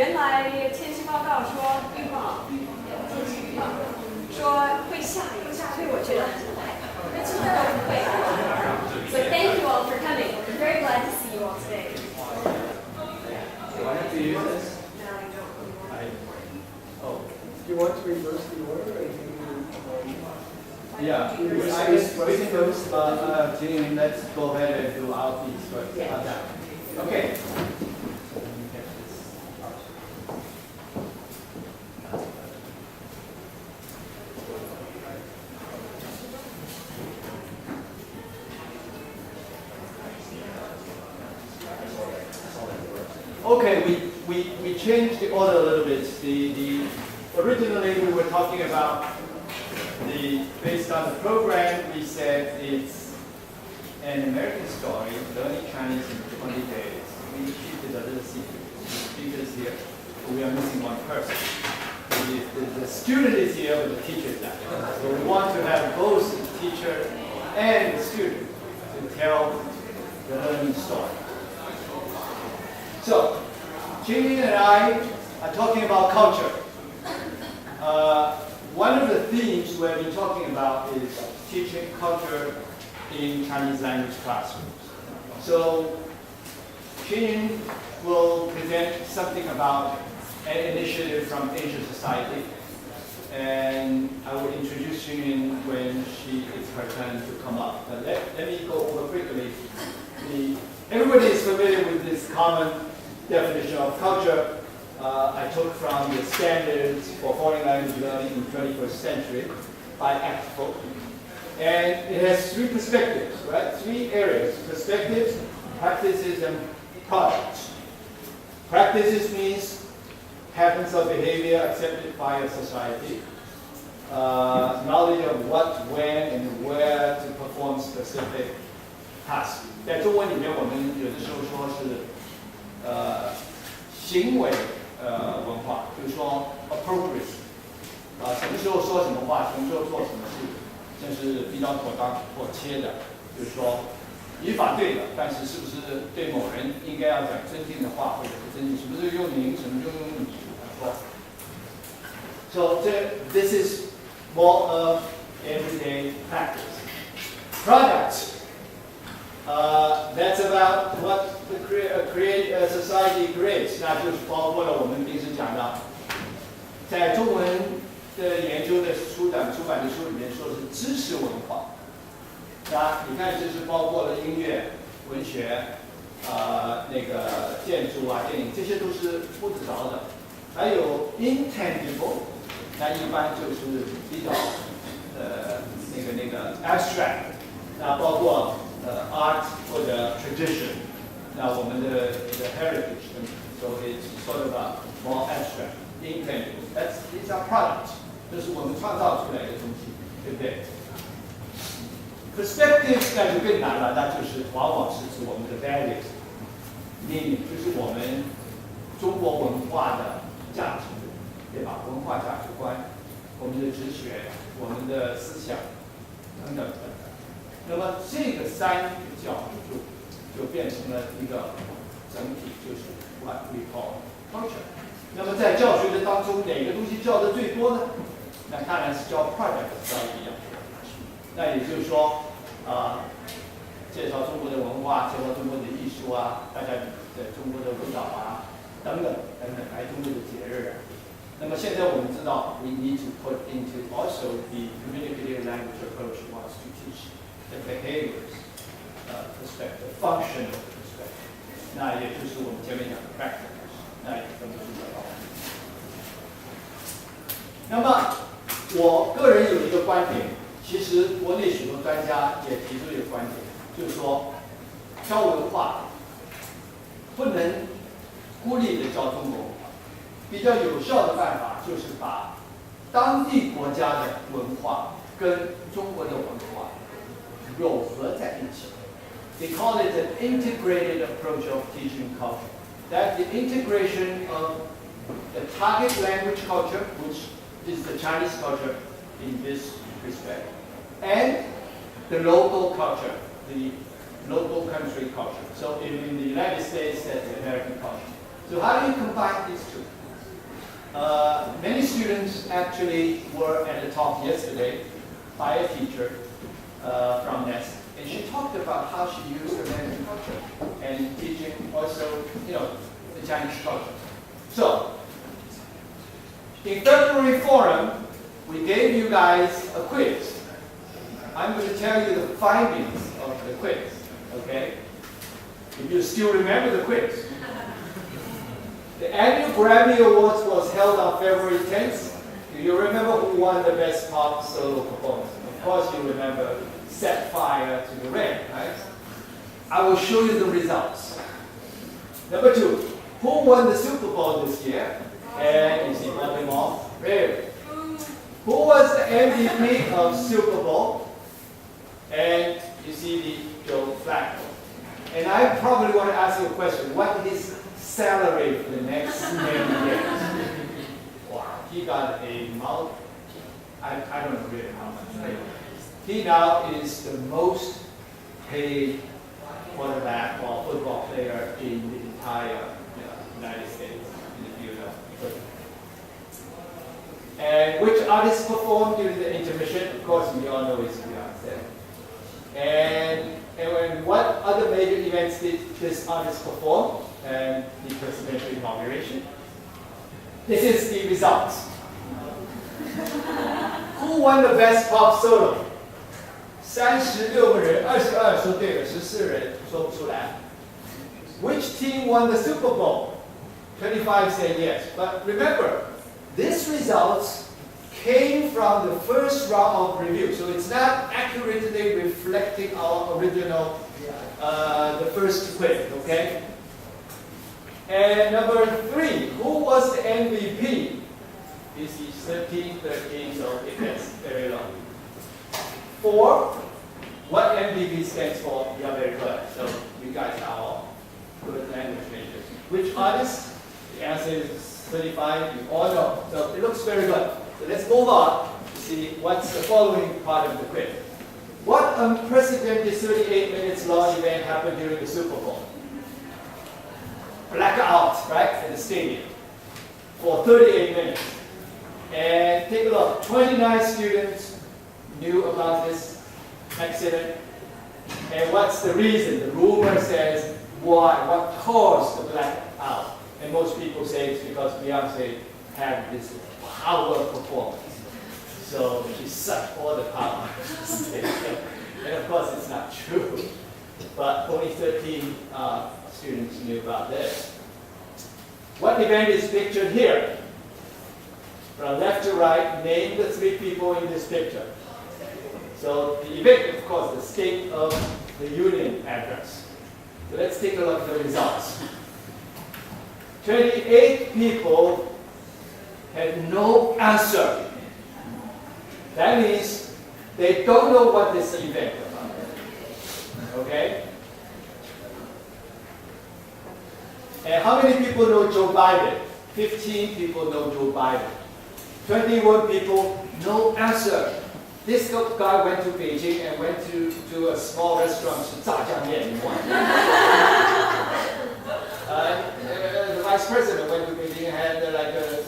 原来天气报告说预报，天气预报说会下雨，所以我觉得很害怕。那其实都不会。So thank you all for coming. We're very glad to see you all today. Do I have to use this? Oh. Do you want to reverse the order? Or Yeah, I guess we can go, Jing, let's go ahead and do our piece first. Yeah. Okay. Okay, we changed the order a little bit. Originally we were talking about based on the program, we said it's an American story, learning Chinese in 20 days. We keep it a little secret. The speaker is here, but we are missing one person. The student is here, but the teacher is not. So we want to have both the teacher and the student to tell the learning story. So, Jing and I are talking about culture. One of the themes we've been talking about is teaching culture in Chinese language classrooms. So, Jing will present something about an initiative from Asian Society, and I will introduce Jing when it's her turn to come up. But let me go over quickly. Everybody is familiar with this common definition of culture. I took from the Standards for Foreign Language Learning in the 21st Century by ACTFL. And it has three perspectives, right? Three areas: perspectives, practices, and products. Practices means patterns of behavior accepted by a society. Knowledge of what, when, and where to perform specific tasks. 在中文里面，我们有的时候说是行为文化，就是说 appropriate， 什么时候说什么话，什么时候做什么事，这是比较妥当妥切的。就是说，语法对了，但是是不是对某人应该要讲尊敬的话，或者不尊敬，什么时候用您，什么时候用你，说。So this is more of everyday practice. Products. That's about what the society creates. 那就是包括了我们平时讲的，在中文的研究的出版的书里面说的是知识文化。那你看，这是包括了音乐、文学、那个建筑啊、电影，这些都是不知道的。还有 intangible， 那一般就是比较那个 abstract， 那包括art 或者 tradition， 那我们的heritage， so it's sort of a more abstract, intangible. These are products， 这是我们创造出来的东西，对不对 ？Perspective 那就更难了，那就是往往是指我们的 values， meaning 就是我们中国文化的价值，对吧？文化价值观，我们的直觉，我们的思想等等等等。那么这个三个角就变成了一个整体，就是 what we call culture。那么在教学的当中，哪个东西教的最多呢？那当然是教 project 教育一样。那也就是说，介绍中国的文化，介绍中国的艺术啊，大家在中国的舞蹈啊，等等等等，还有中国的节日啊。那么现在我们知道 ，we need to put into also the communicative language approach wants to teach the behaviors perspective, functional perspective. 那也就是我们前面讲的 practice， 那也分不出来了。那么我个人有一个观点，其实国内许多专家也提出一个观点，就是说教文化不能孤立的教中国文化，比较有效的办法就是把当地国家的文化跟中国的文化糅合在一起。They call it an integrated approach of teaching culture. That the integration of the target language culture, which is the Chinese culture in this respect, and the local culture, the local country culture. So in the United States, that's the American culture. So how do you combine these two? Many students actually were at the talk yesterday by a teacher from Nest, and she talked about how she used American culture and teaching also, the Chinese culture. So, in February forum, we gave you guys a quiz. I'm going to tell you the findings of the quiz, okay? If you still remember the quiz. The annual Grammy Awards was held on February 10th. Do you remember who won the best pop solo performance? Of course you remember Set Fire to the Rain, right? I will show you the results. Number 2, who won the Super Bowl this year? And you see Baltimore. Really? Who was the MVP of Super Bowl? And you see the Joe Flacco. And I probably want to ask you a question. What is salary for the next 10 years? Wow, he got a I don't know really how much. Right? He now is the most paid quarterback or football player in the entire United States in the field of football. And which artists performed during the intermission? Of course, we all know it's Beyonce. And what other major events did this artist perform? And the presidential inauguration. This is the results. Who won the best pop solo? 36个人，22说对了，14人说不出来。Which team won the Super Bowl? 25 said yes. But remember, these results came from the first round of review, so it's not accurately reflecting our original, the first quiz, okay? And number 3, who was the MVP? This is 13, so it gets very low. 4, what MVP stands for? You are very good. So you guys are all good language majors. Which artist? The answer is 35. You all know. So it looks very good. So let's move on to see what's the following part of the quiz. What unprecedented 38 minutes long event happened during the Super Bowl? Blackout, right, in the stadium for 38 minutes. And take a look, 29 students knew about this accident. And what's the reason? The rumor says why, what caused the blackout? And most people say it's because Beyonce had this power performance. So she sucked all the power. And of course it's not true. But only 13 students knew about this. What event is pictured here? From left to right, name the 3 people in this picture. So the event, of course, the State of the Union address. So let's take a look at the results. 28 people had no answer. That means they don't know what this event is about. Okay? And how many people know Joe Biden? 15 people know Joe Biden. 21 people, no answer. This guy went to Beijing and went to a small restaurant, 炸酱面 the vice president went to Beijing and had like a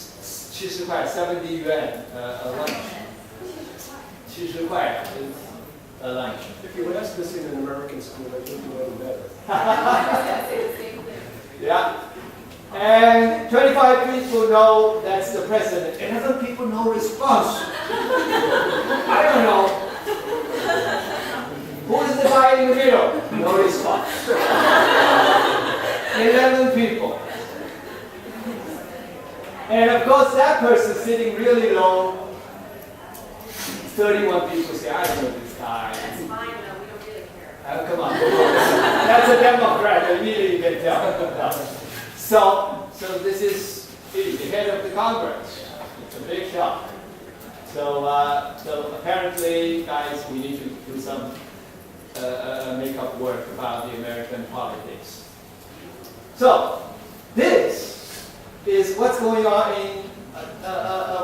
70 块, 70 yuan a lunch. 70块 is a lunch. If you ask this in an American school, they would do any better. Yeah. And 25 people know that's the president, and other people no response. I don't know. Who is the guy in the middle? No response. 11 people. And of course, that person sitting really low, 31 people say, I don't know this guy. That's fine, though. We don't really care. Come on. That's a Democrat. Immediately you can tell. So this is the head of the Congress. It's a big shock. So apparently, guys, we need to do some make-up work about the American politics. So this is what's going on in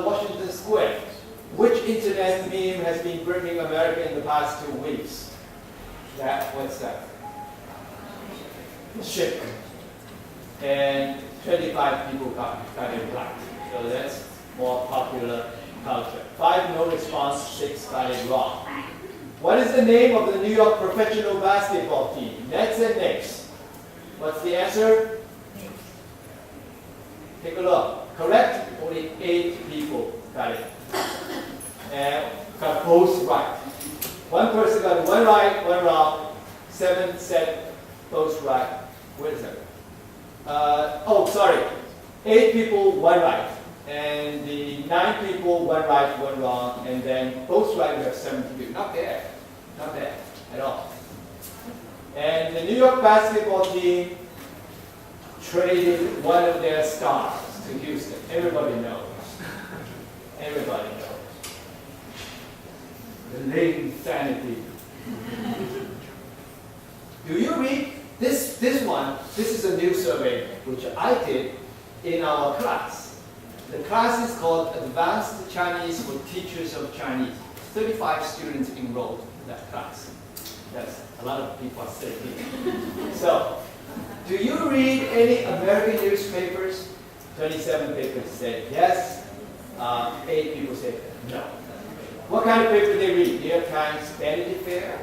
Washington Square. Which internet meme has been bringing America in the past 2 weeks? What's that? Ship. and 25 people got it right. So that's more popular culture. 5 no response, 6 got it wrong. What is the name of the New York professional basketball team? Nets and Knicks. What's the answer? Take a look. Correct? Only 8 people got it. And got both right. One person got 1 right, 1 wrong. 7 said both right. Wait a second. Oh, sorry. 8 people, 1 right. And the 9 people, 1 right, 1 wrong. And then both right, we have 70 people. Not bad. Not bad at all. And the New York basketball team traded one of their stars to Houston. Everybody knows. Everybody knows. The late insanity. Do you read this one? This is a new survey which I did in our class. The class is called Advanced Chinese for Teachers of Chinese. 35 students enrolled in that class. Yes, a lot of people are sitting here. So, do you read any American newspapers? 27 papers said yes. 8 people said no. What kind of paper they read? New York Times, Vanity Fair,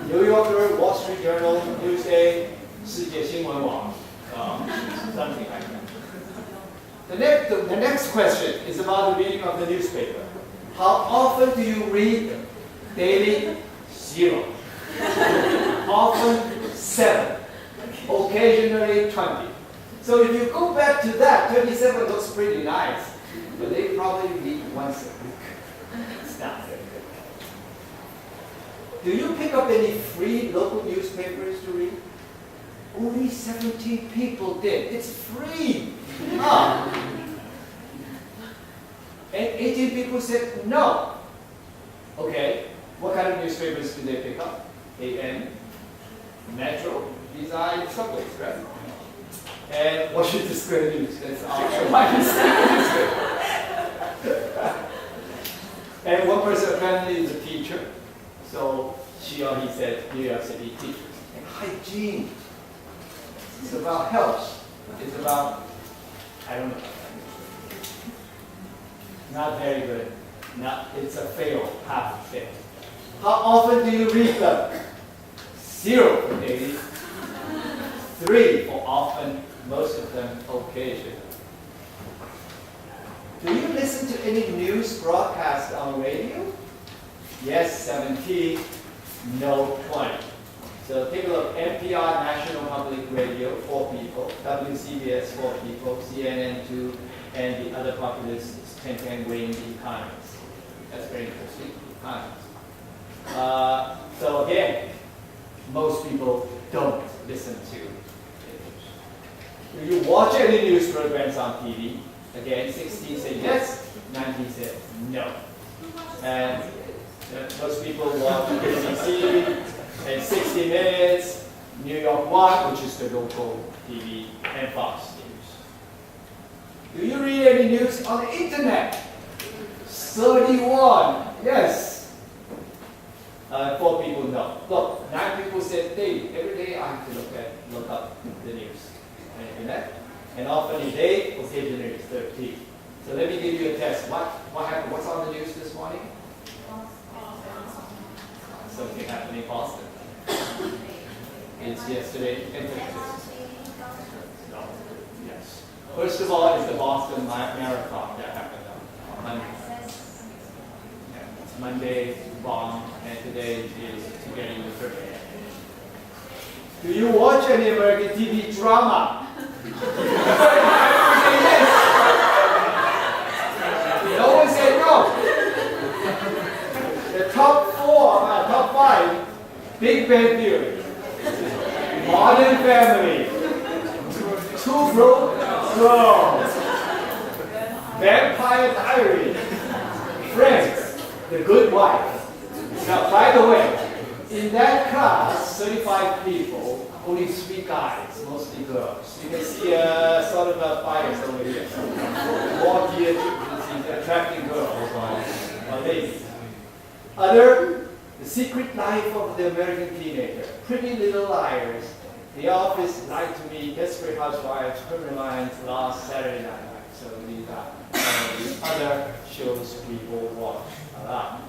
New Yorker, Wall Street Journal, Newsday, 世界新闻网, something like that. The next question is about the reading of the newspaper. How often do you read them? Daily? 0. Often? 7. Occasionally 20. So if you go back to that, 27 looks pretty nice, but they probably read once a week. It's not very good. Do you pick up any free local newspapers to read? Only 17 people did. It's free. And 18 people said no. Okay, what kind of newspapers do they pick up? AM, Metro, these are subways, right? And Washington Square News, that's And one person apparently is a teacher, so she or he said New York City teachers. And hygiene, it's about health, it's about, I don't know. Not very good. It's a fail, half fail. How often do you read them? 0 for daily. 3 for often, most of them occasionally. Do you listen to any news broadcast on radio? Yes, 17. No, 20. So take a look. NPR, National Public Radio, 4 people. WCBS, 4 people. CNN, 2. And the other populist is 10 weighing the economists. That's very interesting. Economists. So again, most people don't listen to it. Do you watch any news programs on TV? Again, 16 say yes, 19 say no. And most people watch BBC and 60 Minutes, New York One, which is the local TV, and Fox News. Do you read any news on the internet? 31, yes. 4 people no. Look, 9 people said daily. Every day I have to look up the news on the internet. And often a day, occasionally it's 13. So let me give you a test. What happened? What's on the news this morning? Something happened in Boston. It's yesterday. No. Yes. First of all, it's the Boston Marathon that happened on Monday. Yeah, it's Monday, bomb, and today is to get in the circuit. Do you watch any American TV drama? No one said no. The top 5, Big Bang Theory, Modern Family, Two Broke Girls, Vampire Diaries, Friends, The Good Wife. Now, by the way, in that class, 35 people, only 3 guys, mostly girls. You can see sort of a bias over here. More geared to attracting girls or ladies. Other, The Secret Life of the American Teenager, Pretty Little Liars, the office lied to me, Desperate Housewives, Criminal Minds last Saturday night. So these are the other shows we will watch a lot.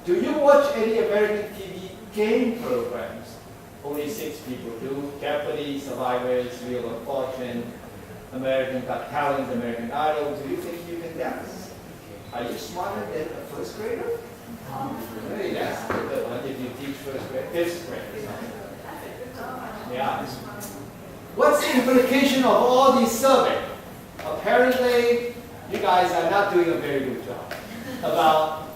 Do you watch any American TV game programs? Only 6 people do. Jeopardy, Survivors, Wheel of Fortune, American Got Talent, American Idol. Do you think you can dance? Are you smarter than a first grader? Hey, that's a good one if you teach first grade, 5th grade. Yeah. What's the implication of all these surveys? Apparently, you guys are not doing a very good job about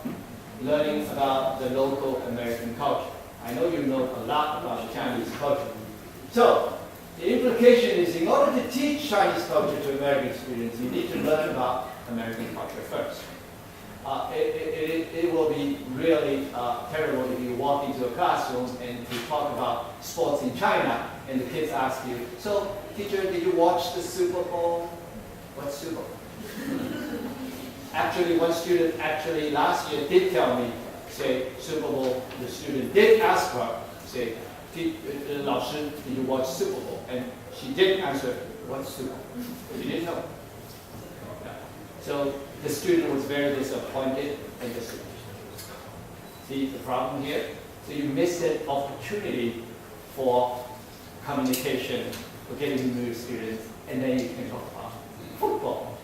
learning about the local American culture. I know you know a lot about the Chinese culture. So, the implication is in order to teach Chinese culture to American students, you need to learn about American culture first. It will be really terrible if you walk into a classroom and you talk about sports in China and the kids ask you, so teacher, did you watch the Super Bowl? What's Super Bowl? Actually, one student last year did tell me, say, Super Bowl, the student did ask her, say, 老师, did you watch Super Bowl? And she did answer, what's Super Bowl? She didn't know. So the student was very disappointed in the student. See the problem here? So you missed an opportunity for communication, for getting to know students, and then you can talk about football.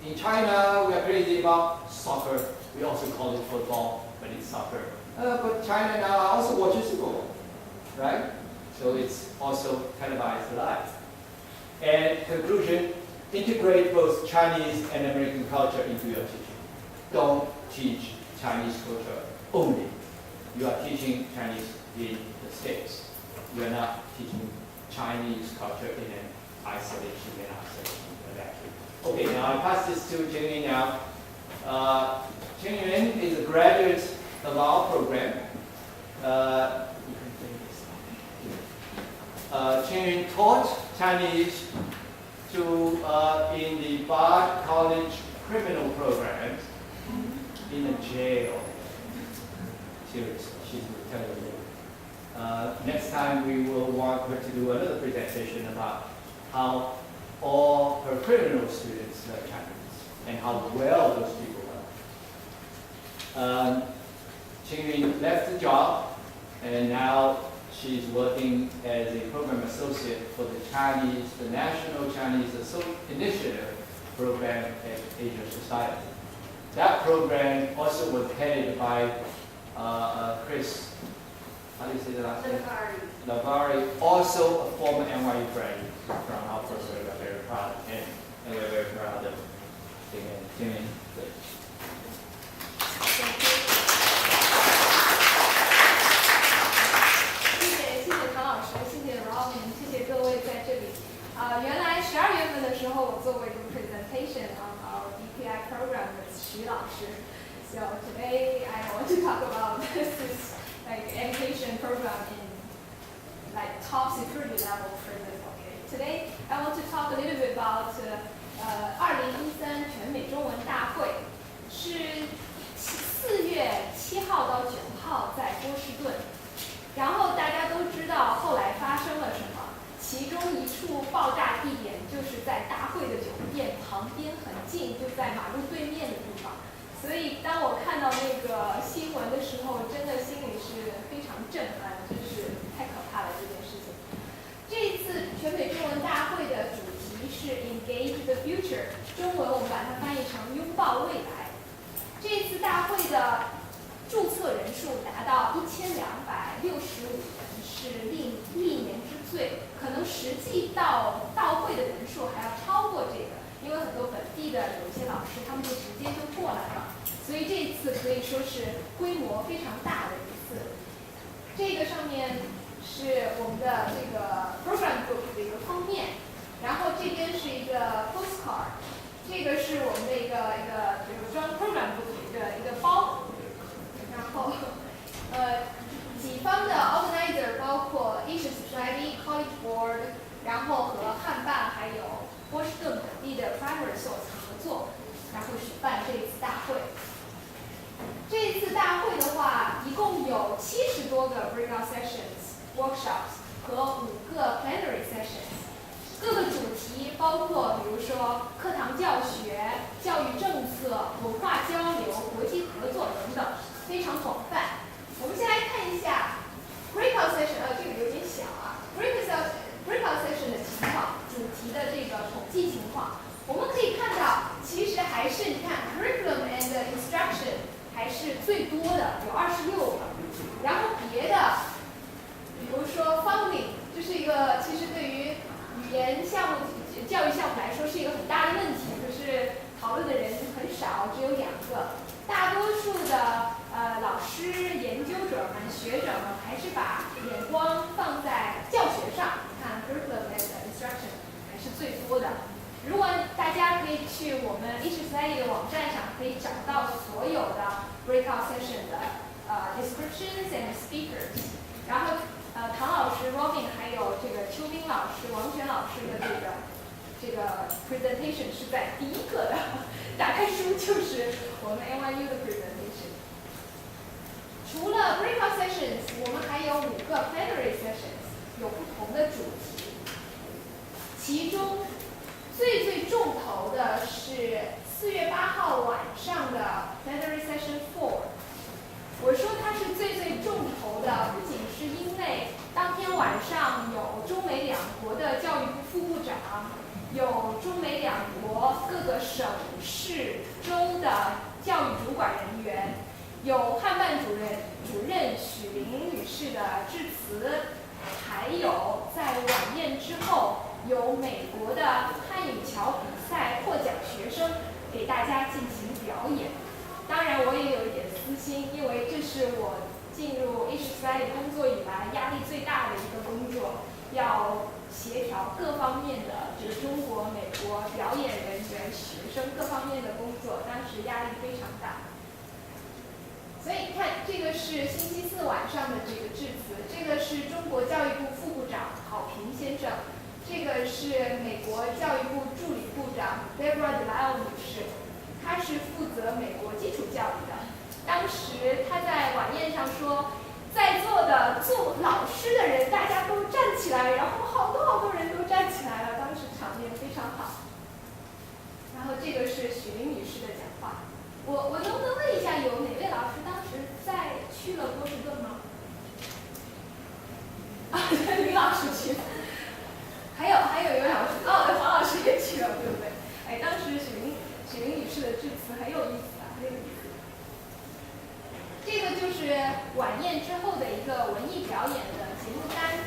In China, we are crazy about soccer. We also call it football, but it's soccer. But China now also watches Super Bowl, right? So it's also televised live. And conclusion, integrate both Chinese and American culture into your teaching. Don't teach Chinese culture only. You are teaching Chinese in the States. You are not teaching Chinese culture in an isolation. Okay, now I pass this to Chen Yun now. Chen Yun is a graduate of our program. Chen Yun taught Chinese in the Bard College criminal program in a jail. Seriously, she's telling you. Next time we will want her to do another presentation about how all her criminal students learn Chinese and how well those people learn. Chen Yun left the job and now she's working as a program associate for the National Chinese Initiative program at Asia Society. That program also was headed by Chris, how do you say the last name? Lavari, also a former NYU graduate from our program. We're very proud of him, and we're very proud of Tim.原来12月份的时候，我做过一个 presentation on our DPI program with 徐老师。So today I want to talk about this like education program in like top security level prison. Okay. Today I want to talk a little bit about 2013全美中文大会，是4月7号到9号在波士顿。然后大家都知道后来发生了什么。其中一处爆炸地点就是在大会的酒店旁边，很近，就在马路对面的地方。所以当我看到那个新闻的时候，真的心里是非常震撼，真是太可怕了这件事情。这一次全美中文大会的主题是 Engage the Future， 中文我们把它翻译成拥抱未来。这次大会的注册人数达到1265人，是历年之最。可能实际到会的人数还要超过这个，因为很多本地的有一些老师他们就直接就过来了，所以这一次可以说是规模非常大的一次。这个上面是我们的这个 program book 的一个封面，然后这边是一个 postcard， 这个是我们的一个比如装 program book 的一个包，然后己方的 organizer 包括 Asian Society College Board， 然后和汉办还有波士顿本地的 primary source 合作，然后举办这一次大会。这一次大会的话，一共有70多个 breakout sessions、workshops 和5个 plenary sessions。包括比如说课堂教学、教育政策、文化交流、国际合作等等，非常广泛。我们先来看一下 breakout session， 这个有点小啊。breakout session 的情况，主题的这个统计情况，我们可以看到，其实还是你看 curriculum and instruction 还是最多的，有26个。然后别的，比如说 funding， 这是一个其实对于语言项目、教育项目来说是一个很大的问题，就是讨论的人很少，只有2个。大多数的老师、研究者们、学者们还是把眼光放在教学上，看 curriculum and instruction 还是最多的。如果大家可以去我们 eStudy 的网站上，可以找到所有的 breakout session 的descriptions and speakers。然后唐老师 Robin 还有这个邱斌老师、王璇老师的这个 presentation 是在第1个的，打开书就是我们 NYU 的 presentation。除了 breakout sessions， 我们还有5个 plenary sessions， 有不同的主题。其中最重头的是4月8号晚上的 plenary session 4。我说它是最重头的，不仅是因为当天晚上有中美2国的教育部副部长，有中美2国各个省市州的教育主管人员，有汉办主任许玲女士的致辞，还有在晚宴之后有美国的汉语桥比赛获奖学生给大家进行表演。当然我也有一点私心，因为这是我进入 eStudy 工作以来压力最大的一个工作，要协调各方面的这个中国、美国表演人员、学生各方面的工作，当时压力非常大。所以看这个是星期4晚上的这个致辞，这个是中国教育部副部长郝平先生，这个是美国教育部助理部长 Deborah DeLisle 女士，她是负责美国基础教育的。当时她在晚宴上说，在座的做老师的人大家都站起来，然后好多人都站起来了，当时场面非常好。然后这个是许玲女士的讲话。我能不能问一下，有哪位老师当时去了波士顿吗？林老师去了，还有一位老师，黄老师也去了，对不对？哎，当时许玲女士的致辞很有意思啊，很有意思。这个就是晚宴之后的一个文艺表演的节目单。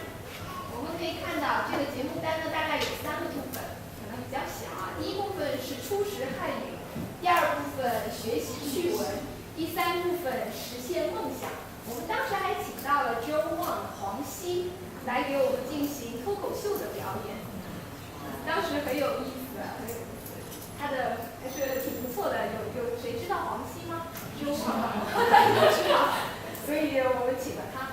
我们可以看到，这个节目单呢大概有3个部分，可能比较小啊。第一部分是初识汉语，第2部分学习趣闻，第3部分实现梦想。我们当时还请到了 Joe Wang 黄西来给我们进行脱口秀的表演，当时很有意思，很有意思。他的还是挺不错的，有谁知道黄西吗？Joe Wang 大家都知道，所以我们请了他。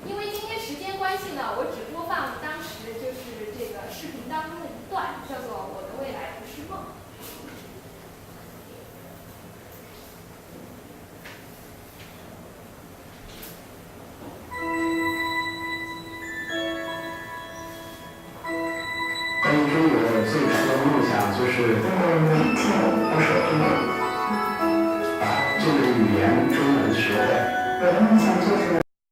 因为今天时间关系呢，我只播放当时就是这个视频当中的一段，叫做《我的未来不是梦》。关于中国最初的梦想就是把这个语言中文学会。我的梦想就是